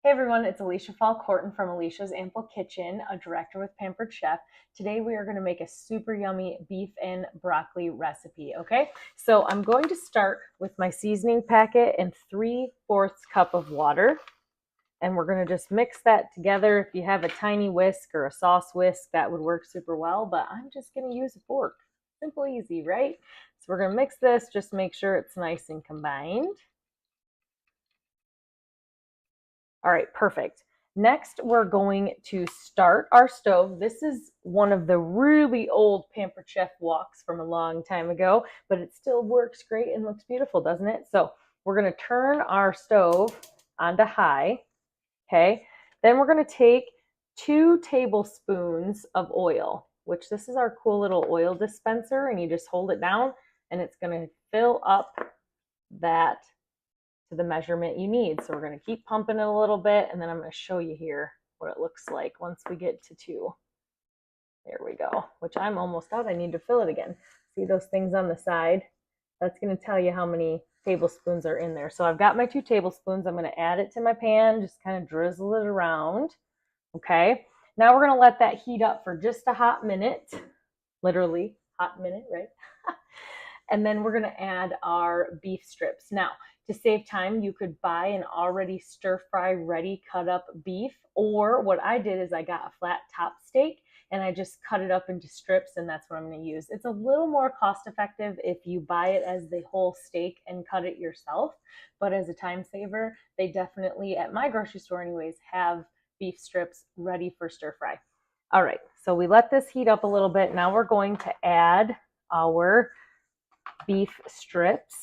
Hey everyone, it's Alicia Falcorton from Alicia's Ample Kitchen, a director with Pampered Chef. Today we are going to make a super yummy beef and broccoli recipe, okay? So I'm going to start with my seasoning packet and 3/4 cup of water. And we're going to just mix that together. If you have a tiny whisk or a sauce whisk, that would work super well, but I'm just going to use a fork. Simple, easy, right? So we're going to mix this, just make sure it's nice and combined. All right, perfect. Next, we're going to start our stove. This is one of the really old Pampered Chef woks from a long time ago, but it still works great and looks beautiful, doesn't it? So we're going to turn our stove onto high, okay? Then we're going to take 2 tablespoons of oil, which this is our cool little oil dispenser, and you just hold it down, and it's going to fill up that to the measurement you need. So we're going to keep pumping it a little bit, and then I'm going to show you here what it looks like once we get to 2. There we go, which I'm almost out. I need to fill it again. See those things on the side? That's going to tell you how many tablespoons are in there. So I've got my 2 tablespoons. I'm going to add it to my pan, just kind of drizzle it around. Okay, now we're going to let that heat up for just a hot minute, literally hot minute, right? And then we're going to add our beef strips. Now, to save time, you could buy an already stir fry ready cut up beef, or what I did is I got a flat top steak and I just cut it up into strips, and that's what I'm going to use. It's a little more cost effective if you buy it as the whole steak and cut it yourself, but as a time saver, they definitely, at my grocery store anyways, have beef strips ready for stir fry. All right, so we let this heat up a little bit. Now we're going to add our beef strips.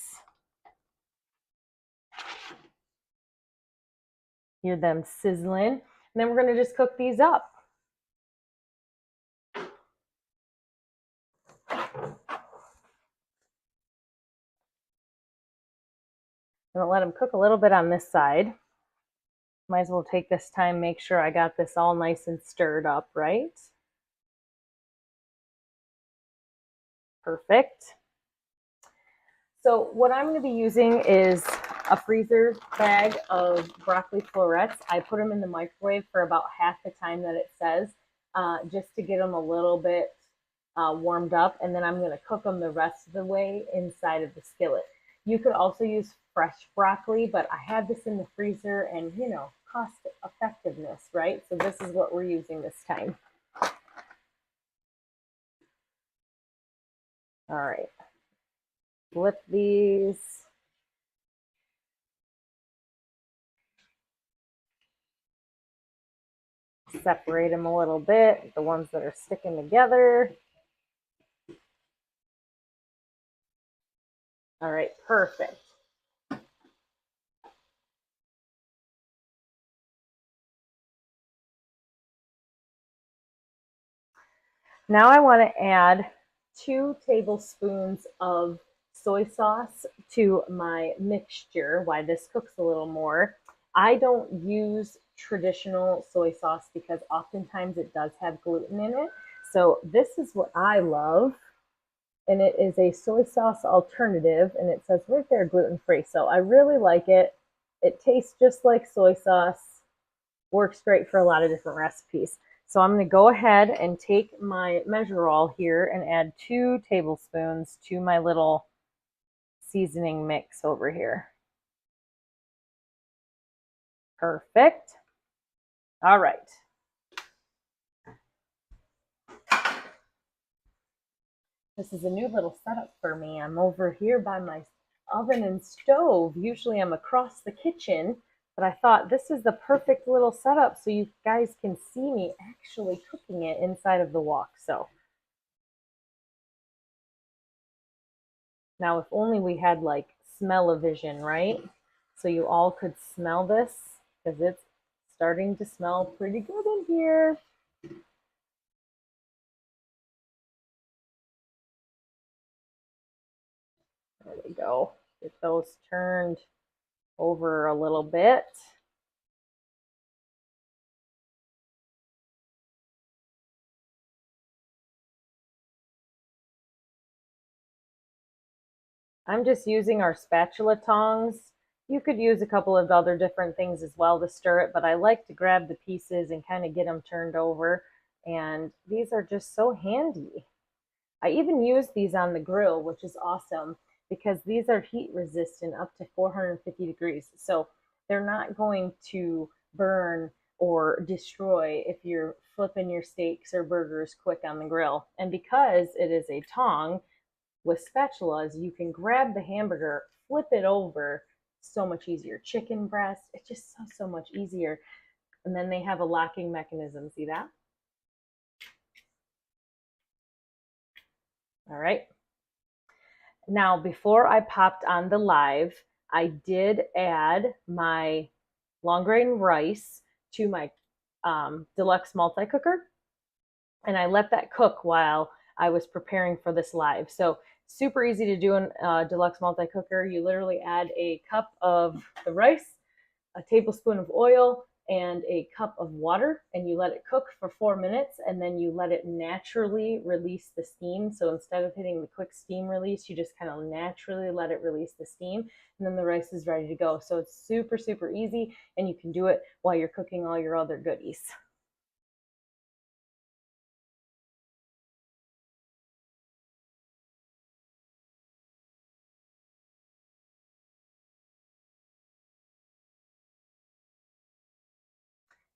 Hear them sizzling. And then we're going to just cook these up. I'm going to let them cook a little bit on this side. Might as well take this time, make sure I got this all nice and stirred up, right? Perfect. So what I'm going to be using is a freezer bag of broccoli florets. I put them in the microwave for about half the time that it says, just to get them a little bit warmed up, and then I'm going to cook them the rest of the way inside of the skillet. You could also use fresh broccoli, but I had this in the freezer, and cost effectiveness, right? So this is what we're using this time. All right, flip these. Separate them a little bit, the ones that are sticking together. All right, perfect. Now I want to add 2 tablespoons of soy sauce to my mixture. Why this cooks a little more. I don't use traditional soy sauce because oftentimes it does have gluten in it. So this is what I love, and it is a soy sauce alternative, and it says right there gluten-free. So I really like it. It tastes just like soy sauce, works great for a lot of different recipes. So I'm going to go ahead and take my measure all here and add 2 tablespoons to my little seasoning mix over here. Perfect. All right. This is a new little setup for me. I'm over here by my oven and stove. Usually I'm across the kitchen, but I thought this is the perfect little setup so you guys can see me actually cooking it inside of the wok. So now if only we had like smell-o-vision, right? So you all could smell this, because it's starting to smell pretty good in here. There we go. Get those turned over a little bit. I'm just using our spatula tongs You could use a couple of other different things as well to stir it, but I like to grab the pieces and kind of get them turned over. And these are just so handy. I even use these on the grill, which is awesome because these are heat resistant up to 450 degrees. So they're not going to burn or destroy if you're flipping your steaks or burgers quick on the grill. And because it is a tong with spatulas, you can grab the hamburger, flip it over, so much easier. Chicken breast, it's just so much easier. And then they have a locking mechanism. See that? All right. Now, before I popped on the live, I did add my long grain rice to my deluxe multi cooker, and I let that cook while I was preparing for this live. So super easy to do in deluxe multi cooker. You literally add a cup of the rice, a tablespoon of oil, and a cup of water, and you let it cook for 4 minutes, and then you let it naturally release the steam. So instead of hitting the quick steam release, you just kind of naturally let it release the steam, and then the rice is ready to go. So it's super easy, and you can do it while you're cooking all your other goodies.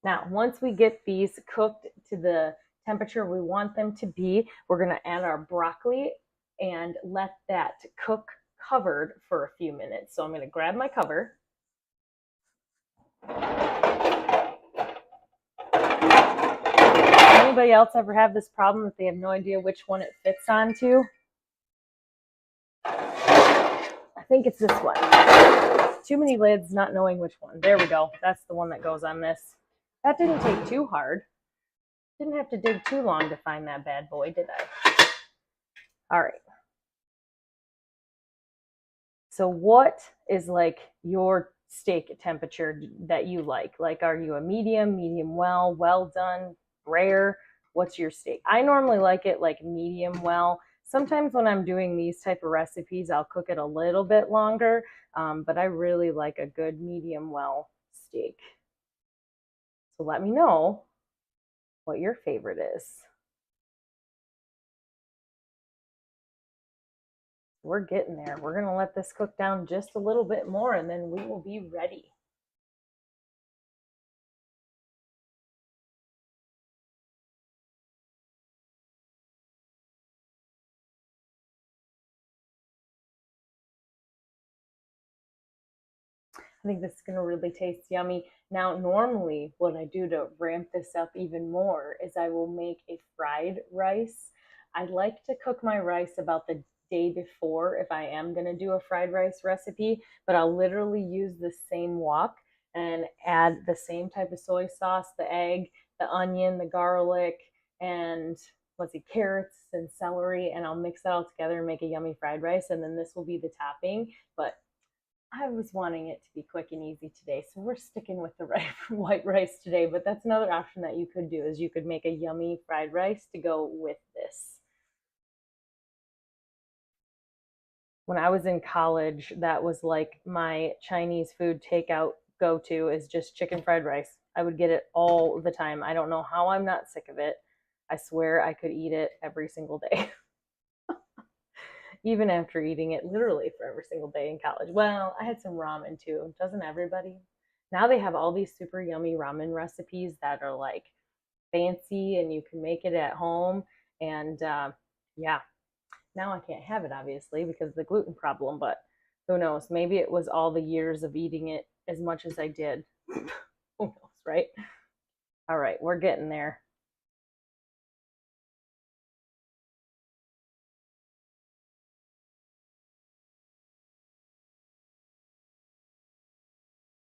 Now, once we get these cooked to the temperature we want them to be, we're going to add our broccoli and let that cook covered for a few minutes. So I'm going to grab my cover. Anybody else ever have this problem that they have no idea which one it fits onto? I think it's this one. Too many lids, not knowing which one. There we go. That's the one that goes on this. That didn't take too hard. Didn't have to dig too long to find that bad boy, did I? All right. So what is like your steak temperature that you like? Like, are you a medium, medium well, well done, rare? What's your steak? I normally like it like medium well. Sometimes when I'm doing these type of recipes, I'll cook it a little bit longer, but I really like a good medium well steak. So let me know what your favorite is. We're getting there. We're going to let this cook down just a little bit more, and then we will be ready. I think this is going to really taste yummy. Now, normally what I do to ramp this up even more is I will make a fried rice. I like to cook my rice about the day before if I am going to do a fried rice recipe, but I'll literally use the same wok and add the same type of soy sauce, the egg, the onion, the garlic, and let's see, carrots and celery, and I'll mix that all together and make a yummy fried rice, and then this will be the topping. But I was wanting it to be quick and easy today, so we're sticking with the white rice today, but that's another option that you could do, is you could make a yummy fried rice to go with this. When I was in college, that was like my Chinese food takeout go-to, is just chicken fried rice. I would get it all the time. I don't know how I'm not sick of it. I swear I could eat it every single day. Even after eating it literally for every single day in college. Well, I had some ramen too. Doesn't everybody? Now they have all these super yummy ramen recipes that are like fancy and you can make it at home. And yeah, now I can't have it obviously because of the gluten problem, but who knows? Maybe it was all the years of eating it as much as I did. Who knows, right? All right, we're getting there.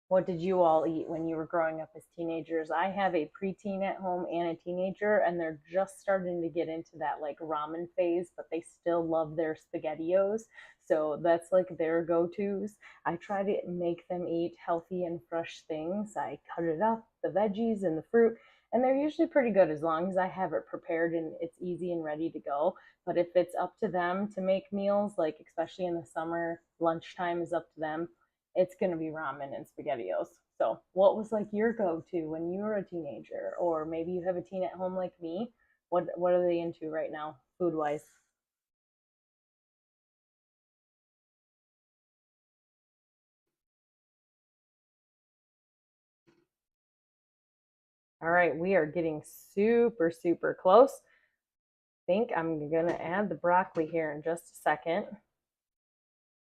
What did you all eat when you were growing up as teenagers? I have a preteen at home and a teenager, and they're just starting to get into that like ramen phase, but they still love their spaghettios. So that's like their go-tos. I try to make them eat healthy and fresh things. I cut it up, the veggies and the fruit, and they're usually pretty good as long as I have it prepared and it's easy and ready to go. But if it's up to them to make meals, like especially in the summer, lunchtime is up to them, it's going to be ramen and SpaghettiOs. So what was like your go-to when you were a teenager? Or maybe you have a teen at home like me. What are they into right now, food-wise? All right, we are getting super, super close. I think I'm going to add the broccoli here in just a second,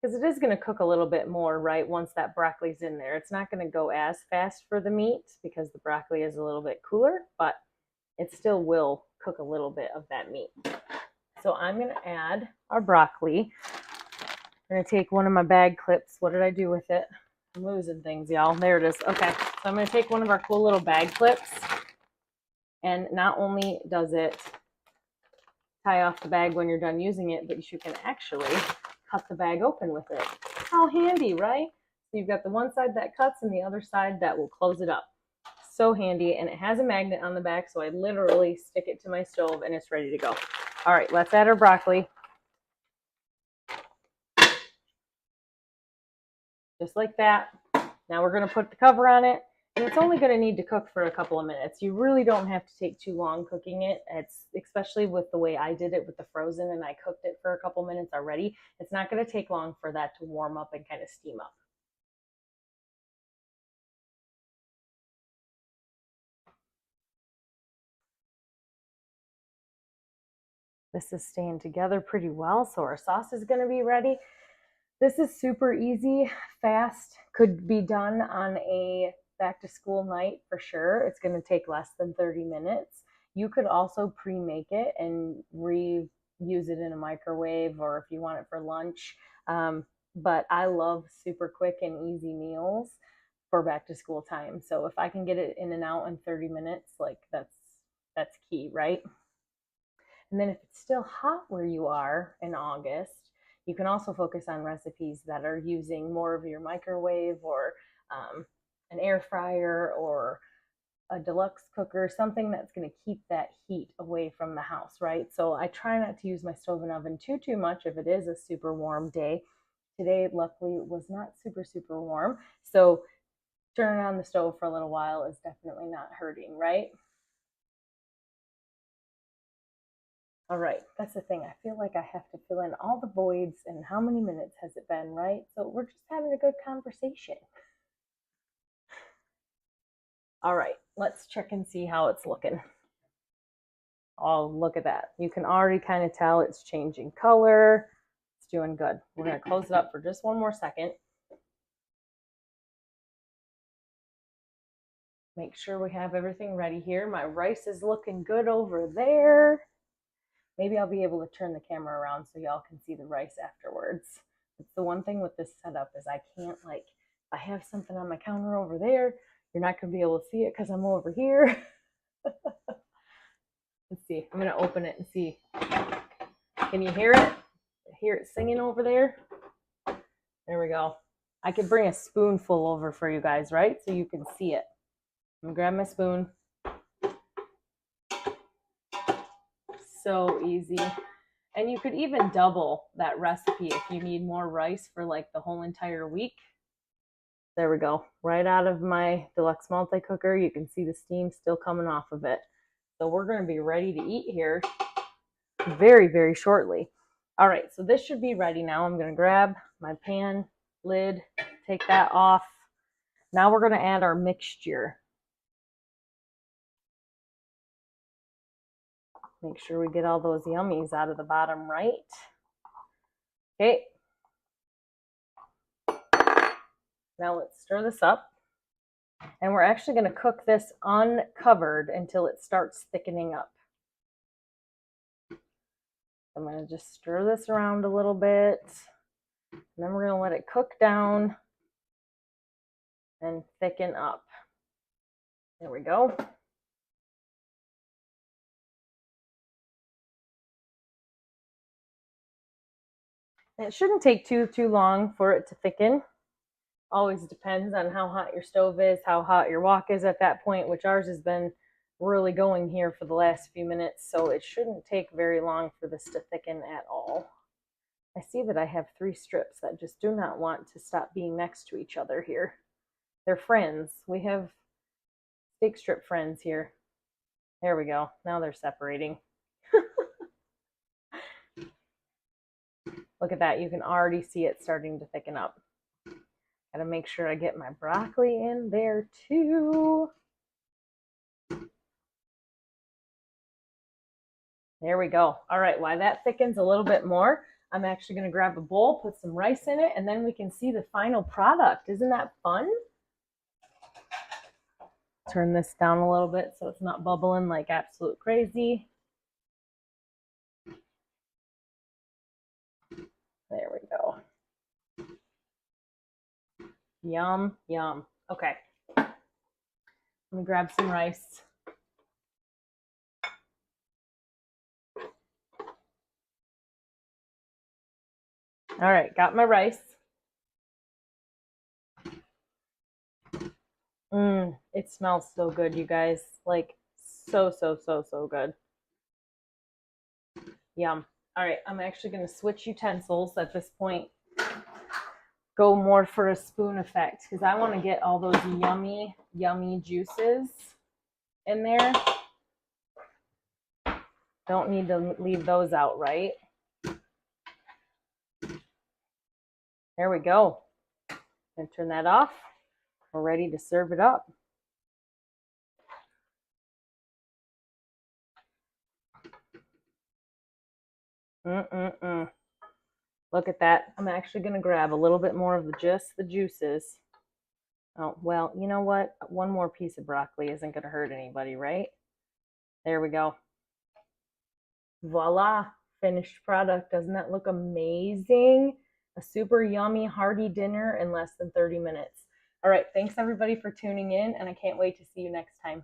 because it is going to cook a little bit more, right, once that broccoli's in there. It's not going to go as fast for the meat because the broccoli is a little bit cooler, but it still will cook a little bit of that meat. So I'm going to add our broccoli. I'm going to take one of my bag clips. What did I do with it? I'm losing things, y'all. There it is. Okay, so I'm going to take one of our cool little bag clips, and not only does it tie off the bag when you're done using it, but you can actually cut the bag open with it. How handy, right? So you've got the one side that cuts and the other side that will close it up. So handy, and it has a magnet on the back, so I literally stick it to my stove and it's ready to go. All right, let's add our broccoli. Just like that. Now we're going to put the cover on it, and it's only going to need to cook for a couple of minutes. You really don't have to take too long cooking it. It's especially with the way I did it with the frozen, and I cooked it for a couple minutes already. It's not going to take long for that to warm up and kind of steam up. This is staying together pretty well, so our sauce is going to be ready. This is super easy, fast, could be done on a back to school night for sure. It's going to take less than 30 minutes. You could also pre-make it and reuse it in a microwave, or if you want it for lunch. But I love super quick and easy meals for back to school time. So if I can get it in and out in 30 minutes, like that's key, right? And then if it's still hot where you are in August, you can also focus on recipes that are using more of your microwave, or an air fryer, or a deluxe cooker, something that's going to keep that heat away from the house, right? So I try not to use my stove and oven too much if it is a super warm day. Today, luckily, it was not super warm. So turning on the stove for a little while is definitely not hurting, right? All right, that's the thing. I feel like I have to fill in all the voids, and how many minutes has it been, right? So we're just having a good conversation. All right, let's check and see how it's looking. Oh, look at that. You can already kind of tell it's changing color. It's doing good. We're going to close it up for just one more second. Make sure we have everything ready here. My rice is looking good over there. Maybe I'll be able to turn the camera around so y'all can see the rice afterwards. It's the one thing with this setup is I can't, like, if I have something on my counter over there, you're not going to be able to see it because I'm over here. Let's see. I'm going to open it and see. Can you hear it? Hear it singing over there? There we go. I could bring a spoonful over for you guys, right? So you can see it. I'm going to grab my spoon. So easy. And you could even double that recipe if you need more rice for like the whole entire week. There we go. Right out of my deluxe multi-cooker. You can see the steam still coming off of it. So we're going to be ready to eat here very shortly. All right, so this should be ready now. I'm going to grab my pan lid, take that off. Now we're going to add our mixture. Make sure we get all those yummies out of the bottom right. Okay. Now let's stir this up. And we're actually going to cook this uncovered until it starts thickening up. I'm going to just stir this around a little bit. And then we're going to let it cook down and thicken up. There we go. And it shouldn't take too long for it to thicken. Always depends on how hot your stove is, how hot your wok is at that point, which ours has been really going here for the last few minutes, so it shouldn't take very long for this to thicken at all. I see that I have 3 strips that just do not want to stop being next to each other here. They're friends. We have steak strip friends here. There we go. Now they're separating. Look at that. You can already see it starting to thicken up. Gotta make sure I get my broccoli in there too. There we go. All right, while that thickens a little bit more, I'm actually going to grab a bowl, put some rice in it, and then we can see the final product. Isn't that fun? Turn this down a little bit so it's not bubbling like absolute crazy. There we go. Yum, yum. Okay. Let me grab some rice. All right, got my rice. It smells so good, you guys. Like, so good. Yum. All right, I'm actually going to switch utensils at this point. Go more for a spoon effect because I want to get all those yummy, yummy juices in there. Don't need to leave those out, right? There we go. And turn that off. We're ready to serve it up. Look at that. I'm actually going to grab a little bit more of just the juices. Oh, well, you know what? One more piece of broccoli isn't going to hurt anybody, right? There we go. Voila, finished product. Doesn't that look amazing? A super yummy, hearty dinner in less than 30 minutes. All right, thanks everybody for tuning in, and I can't wait to see you next time.